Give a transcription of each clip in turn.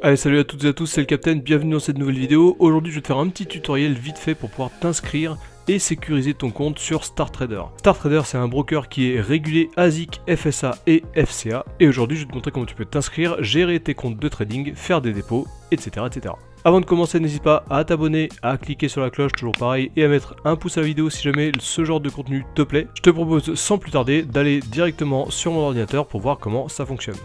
Allez, salut à toutes et à tous, c'est le Captain, bienvenue dans cette nouvelle vidéo. Aujourd'hui je vais te faire un petit tutoriel vite fait pour pouvoir t'inscrire et sécuriser ton compte sur StarTrader. StarTrader, c'est un broker qui est régulé ASIC, FSA et FCA. Et aujourd'hui je vais te montrer comment tu peux t'inscrire, gérer tes comptes de trading, faire des dépôts, etc. etc. Avant de commencer, n'hésite pas à t'abonner, à cliquer sur la cloche, toujours pareil, et à mettre un pouce à la vidéo si jamais ce genre de contenu te plaît. Je te propose sans plus tarder d'aller directement sur mon ordinateur pour voir comment ça fonctionne.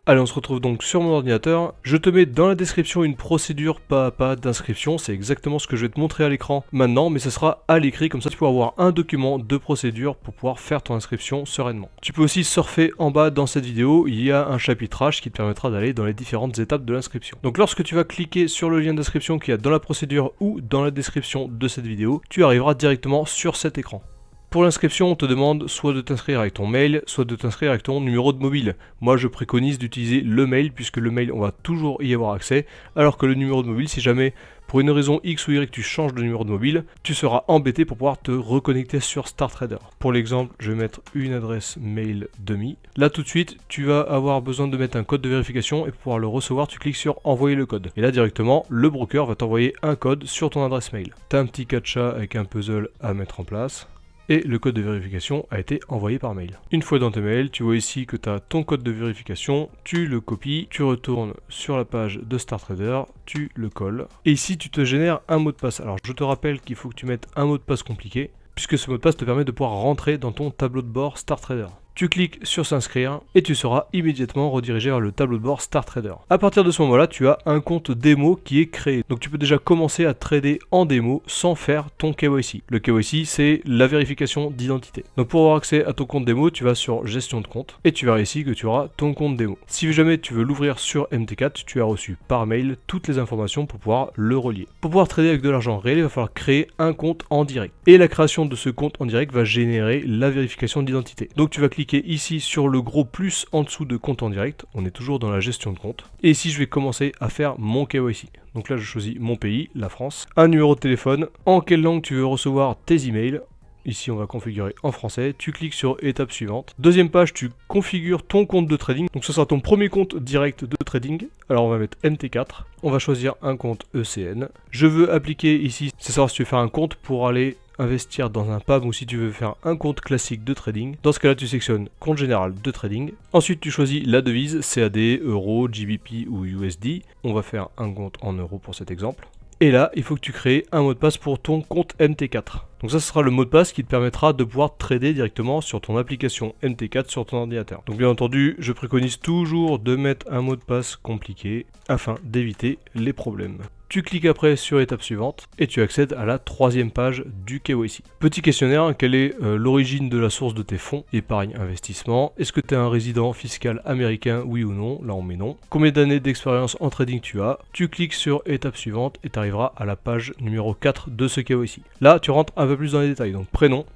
Allez, on se retrouve donc sur mon ordinateur. Je te mets dans la description une procédure pas à pas d'inscription. C'est exactement ce que je vais te montrer à l'écran maintenant, mais ce sera à l'écrit, comme ça tu pourras avoir un document de procédure pour pouvoir faire ton inscription sereinement. Tu peux aussi surfer en bas dans cette vidéo, il y a un chapitrage qui te permettra d'aller dans les différentes étapes de l'inscription. Donc lorsque tu vas cliquer sur le lien d'inscription qu'il y a dans la procédure ou dans la description de cette vidéo, tu arriveras directement sur cet écran. Pour l'inscription, on te demande soit de t'inscrire avec ton mail, soit de t'inscrire avec ton numéro de mobile. Moi, je préconise d'utiliser le mail, puisque le mail, on va toujours y avoir accès, alors que le numéro de mobile, si jamais, pour une raison X ou Y, tu changes de numéro de mobile, tu seras embêté pour pouvoir te reconnecter sur StarTrader. Pour l'exemple, je vais mettre une adresse mail demi. Là, tout de suite, tu vas avoir besoin de mettre un code de vérification, et pour pouvoir le recevoir, tu cliques sur envoyer le code. Et là, directement, le broker va t'envoyer un code sur ton adresse mail. Tu as un petit captcha avec un puzzle à mettre en place. Et le code de vérification a été envoyé par mail. Une fois dans tes mails, tu vois ici que tu as ton code de vérification, tu le copies, tu retournes sur la page de StarTrader, tu le colles, et ici tu te génères un mot de passe. Alors je te rappelle qu'il faut que tu mettes un mot de passe compliqué, puisque ce mot de passe te permet de pouvoir rentrer dans ton tableau de bord StarTrader. Tu cliques sur s'inscrire et tu seras immédiatement redirigé vers le tableau de bord StarTrader. À partir de ce moment-là, tu as un compte démo qui est créé. Donc tu peux déjà commencer à trader en démo sans faire ton KYC. Le KYC, c'est la vérification d'identité. Donc pour avoir accès à ton compte démo, tu vas sur gestion de compte et tu verras ici que tu auras ton compte démo. Si jamais tu veux l'ouvrir sur MT4, tu as reçu par mail toutes les informations pour pouvoir le relier. Pour pouvoir trader avec de l'argent réel, il va falloir créer un compte en direct. Et la création de ce compte en direct va générer la vérification d'identité. Donc tu vas cliquer ici sur le gros plus en dessous de compte en direct, on est toujours dans la gestion de compte, et ici je vais commencer à faire mon KYC. Donc là je choisis mon pays, la France, un numéro de téléphone, en quelle langue tu veux recevoir tes emails. Ici on va configurer en français, tu cliques sur étape suivante. Deuxième page, tu configures ton compte de trading, donc ce sera ton premier compte direct de trading. Alors on va mettre MT4, on va choisir un compte ECN. Je veux appliquer ici, c'est savoir si tu veux faire un compte pour aller investir dans un PAM ou si tu veux faire un compte classique de trading. Dans ce cas là tu sélectionnes compte général de trading. Ensuite tu choisis la devise, CAD, euro, GBP ou USD. On va faire un compte en euros pour cet exemple. Et là, il faut que tu crées un mot de passe pour ton compte MT4. Donc ça, ce sera le mot de passe qui te permettra de pouvoir trader directement sur ton application MT4 sur ton ordinateur. Donc bien entendu, je préconise toujours de mettre un mot de passe compliqué afin d'éviter les problèmes. Tu cliques après sur étape suivante et tu accèdes à la troisième page du KYC. Petit questionnaire, quelle est l'origine de la source de tes fonds, épargne, investissement? Est-ce que tu es un résident fiscal américain, oui ou non? Là on met non. Combien d'années d'expérience en trading tu as? Tu cliques sur étape suivante et tu arriveras à la page numéro 4 de ce KYC. Là tu rentres un peu plus dans les détails, donc prénom,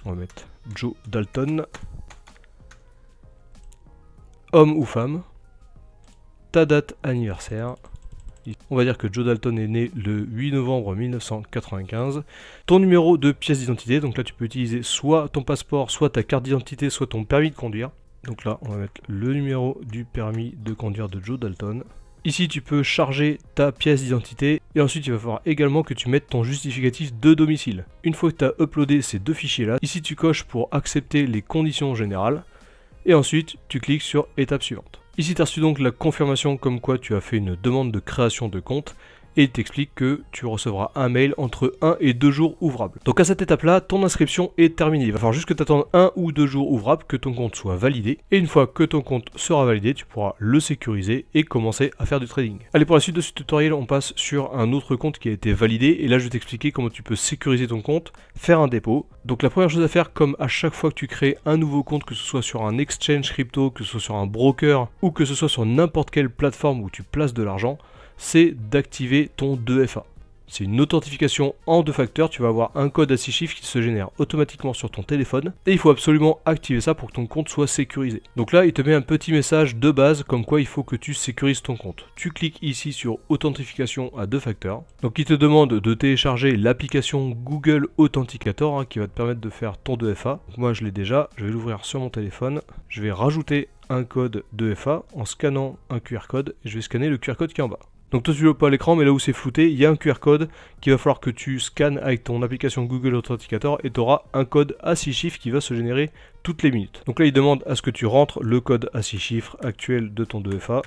on va mettre Joe Dalton, homme ou femme, ta date anniversaire. On va dire que Joe Dalton est né le 8 novembre 1995. Ton numéro de pièce d'identité, donc là tu peux utiliser soit ton passeport, soit ta carte d'identité, soit ton permis de conduire. Donc là on va mettre le numéro du permis de conduire de Joe Dalton. Ici tu peux charger ta pièce d'identité et ensuite il va falloir également que tu mettes ton justificatif de domicile. Une fois que tu as uploadé ces deux fichiers là, ici tu coches pour accepter les conditions générales et ensuite tu cliques sur étape suivante. Ici tu as reçu donc la confirmation comme quoi tu as fait une demande de création de compte et il t'explique que tu recevras un mail entre 1 et 2 jours ouvrables. Donc à cette étape-là, ton inscription est terminée. Il va falloir juste que tu attendes 1 ou 2 jours ouvrables, que ton compte soit validé. Et une fois que ton compte sera validé, tu pourras le sécuriser et commencer à faire du trading. Allez, pour la suite de ce tutoriel, on passe sur un autre compte qui a été validé. Et là, je vais t'expliquer comment tu peux sécuriser ton compte, faire un dépôt. Donc la première chose à faire, comme à chaque fois que tu crées un nouveau compte, que ce soit sur un exchange crypto, que ce soit sur un broker ou que ce soit sur n'importe quelle plateforme où tu places de l'argent, c'est d'activer ton 2FA. C'est une authentification en 2 facteurs, tu vas avoir un code à 6 chiffres qui se génère automatiquement sur ton téléphone et il faut absolument activer ça pour que ton compte soit sécurisé. Donc là, il te met un petit message de base comme quoi il faut que tu sécurises ton compte. Tu cliques ici sur authentification à 2 facteurs. Donc il te demande de télécharger l'application Google Authenticator qui va te permettre de faire ton 2FA. Donc moi je l'ai déjà, je vais l'ouvrir sur mon téléphone. Je vais rajouter un code 2FA en scannant un QR code et je vais scanner le QR code qui est en bas. Donc toi tu le vois pas à l'écran, mais là où c'est flouté, il y a un QR code qu'il va falloir que tu scannes avec ton application Google Authenticator et tu auras un code à 6 chiffres qui va se générer toutes les minutes. Donc là il demande à ce que tu rentres le code à 6 chiffres actuel de ton 2FA.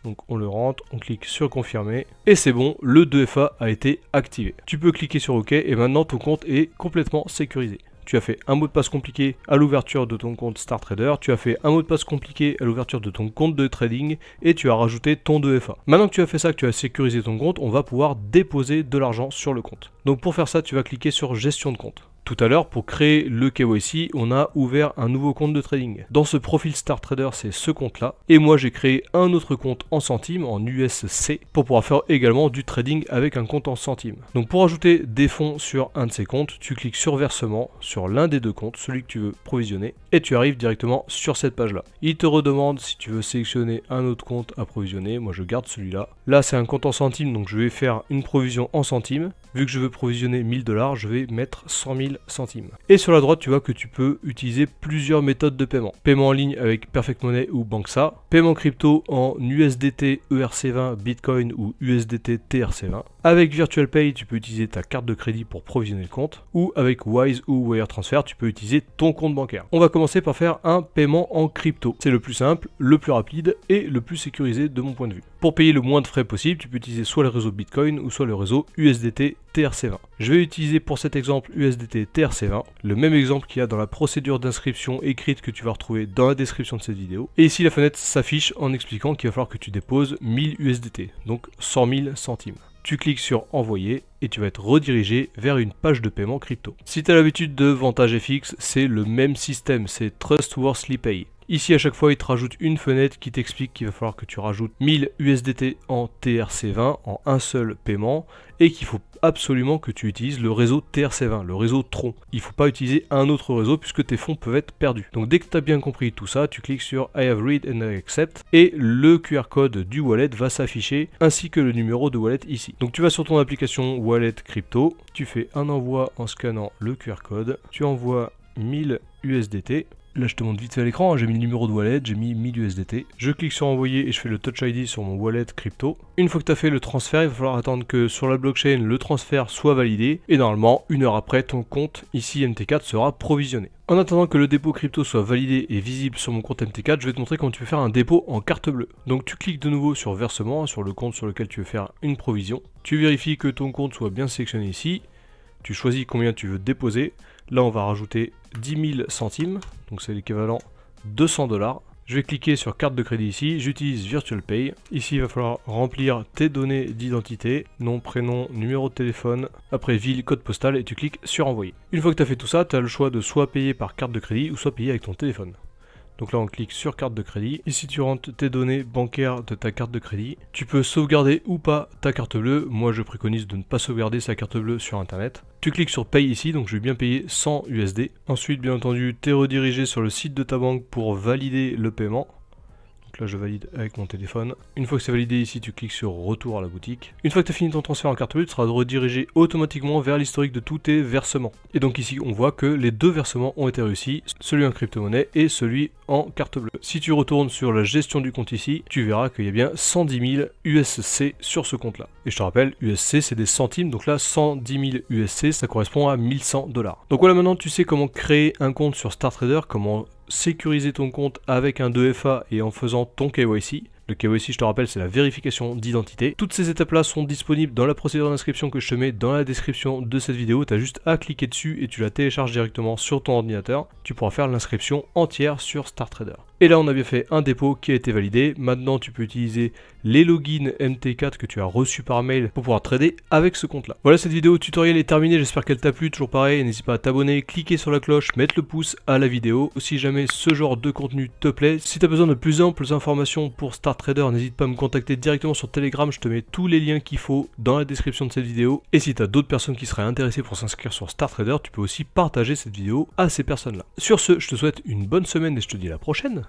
Donc on le rentre, on clique sur confirmer et c'est bon, le 2FA a été activé. Tu peux cliquer sur OK et maintenant ton compte est complètement sécurisé. Tu as fait un mot de passe compliqué à l'ouverture de ton compte StarTrader, tu as fait un mot de passe compliqué à l'ouverture de ton compte de trading et tu as rajouté ton 2FA. Maintenant que tu as fait ça, que tu as sécurisé ton compte, on va pouvoir déposer de l'argent sur le compte. Donc pour faire ça, tu vas cliquer sur gestion de compte. Tout à l'heure, pour créer le KYC, on a ouvert un nouveau compte de trading. Dans ce profil StarTrader, c'est ce compte-là. Et moi, j'ai créé un autre compte en centimes, en USC, pour pouvoir faire également du trading avec un compte en centimes. Donc pour ajouter des fonds sur un de ces comptes, tu cliques sur versement, sur l'un des deux comptes, celui que tu veux provisionner, et tu arrives directement sur cette page-là. Il te redemande si tu veux sélectionner un autre compte à provisionner. Moi, je garde celui-là. Là, c'est un compte en centimes, donc je vais faire une provision en centimes. Vu que je veux provisionner 1000 $, je vais mettre 100 000 centimes. Et sur la droite, tu vois que tu peux utiliser plusieurs méthodes de paiement. Paiement en ligne avec Perfect Money ou Banksa. Paiement crypto en USDT ERC20, Bitcoin ou USDT TRC20. Avec Virtual Pay, tu peux utiliser ta carte de crédit pour provisionner le compte. Ou avec Wise ou Wire Transfer, tu peux utiliser ton compte bancaire. On va commencer par faire un paiement en crypto. C'est le plus simple, le plus rapide et le plus sécurisé de mon point de vue. Pour payer le moins de frais possible, tu peux utiliser soit le réseau Bitcoin ou soit le réseau USDT TRC20. Je vais utiliser pour cet exemple USDT TRC20, le même exemple qu'il y a dans la procédure d'inscription écrite que tu vas retrouver dans la description de cette vidéo. Et ici la fenêtre s'affiche en expliquant qu'il va falloir que tu déposes 1000 USDT, donc 100 000 centimes. Tu cliques sur envoyer et tu vas être redirigé vers une page de paiement crypto. Si tu as l'habitude de Vantage FX, c'est le même système, c'est Trustworthy Pay. Ici à chaque fois il te rajoute une fenêtre qui t'explique qu'il va falloir que tu rajoutes 1000 USDT en TRC20 en un seul paiement et qu'il faut absolument que tu utilises le réseau TRC20, le réseau Tron. Il ne faut pas utiliser un autre réseau puisque tes fonds peuvent être perdus. Donc dès que tu as bien compris tout ça, tu cliques sur I have read and I accept et le QR code du wallet va s'afficher ainsi que le numéro de wallet ici. Donc tu vas sur ton application Wallet Crypto, tu fais un envoi en scannant le QR code, tu envoies 1000 USDT. Là je te montre vite fait à l'écran, j'ai mis le numéro de wallet, j'ai mis 1000 USDT. Je clique sur envoyer et je fais le Touch ID sur mon wallet crypto. Une fois que tu as fait le transfert, il va falloir attendre que sur la blockchain le transfert soit validé. Et normalement, une heure après, ton compte ici MT4 sera provisionné. En attendant que le dépôt crypto soit validé et visible sur mon compte MT4, je vais te montrer comment tu peux faire un dépôt en carte bleue. Donc tu cliques de nouveau sur versement, sur le compte sur lequel tu veux faire une provision. Tu vérifies que ton compte soit bien sélectionné ici. Tu choisis combien tu veux déposer. Là, on va rajouter 10 000 centimes, donc c'est l'équivalent 200 $. Je vais cliquer sur carte de crédit ici, j'utilise Virtual Pay. Ici, il va falloir remplir tes données d'identité, nom, prénom, numéro de téléphone, après ville, code postal et tu cliques sur envoyer. Une fois que tu as fait tout ça, tu as le choix de soit payer par carte de crédit ou soit payer avec ton téléphone. Donc là on clique sur carte de crédit. Ici tu rentres tes données bancaires de ta carte de crédit. Tu peux sauvegarder ou pas ta carte bleue. Moi je préconise de ne pas sauvegarder sa carte bleue sur internet. Tu cliques sur Pay ici, donc je vais bien payer 100 USD. Ensuite bien entendu tu es redirigé sur le site de ta banque pour valider le paiement. Donc là je valide avec mon téléphone. Une fois que c'est validé ici, tu cliques sur retour à la boutique. Une fois que tu as fini ton transfert en carte bleue, tu seras redirigé automatiquement vers l'historique de tous tes versements. Et donc ici on voit que les deux versements ont été réussis, celui en crypto-monnaie et celui en carte bleue. Si tu retournes sur la gestion du compte ici, tu verras qu'il y a bien 110 000 USC sur ce compte là. Et je te rappelle, USC c'est des centimes, donc là 110 000 USC ça correspond à 1100 $. Donc voilà, maintenant tu sais comment créer un compte sur StarTrader, comment sécuriser ton compte avec un 2FA et en faisant ton KYC. Le KYC, je te rappelle, c'est la vérification d'identité. Toutes ces étapes-là sont disponibles dans la procédure d'inscription que je te mets dans la description de cette vidéo. Tu as juste à cliquer dessus et tu la télécharges directement sur ton ordinateur. Tu pourras faire l'inscription entière sur StarTrader. Et là on a bien fait un dépôt qui a été validé. Maintenant tu peux utiliser les logins MT4 que tu as reçus par mail pour pouvoir trader avec ce compte là. Voilà, cette vidéo tutoriel est terminée, j'espère qu'elle t'a plu. Toujours pareil, n'hésite pas à t'abonner, cliquer sur la cloche, mettre le pouce à la vidéo. Si jamais ce genre de contenu te plaît, si tu as besoin de plus amples informations pour Star Trader, n'hésite pas à me contacter directement sur Telegram, je te mets tous les liens qu'il faut dans la description de cette vidéo. Et si tu as d'autres personnes qui seraient intéressées pour s'inscrire sur Star Trader, tu peux aussi partager cette vidéo à ces personnes là. Sur ce, je te souhaite une bonne semaine et je te dis à la prochaine.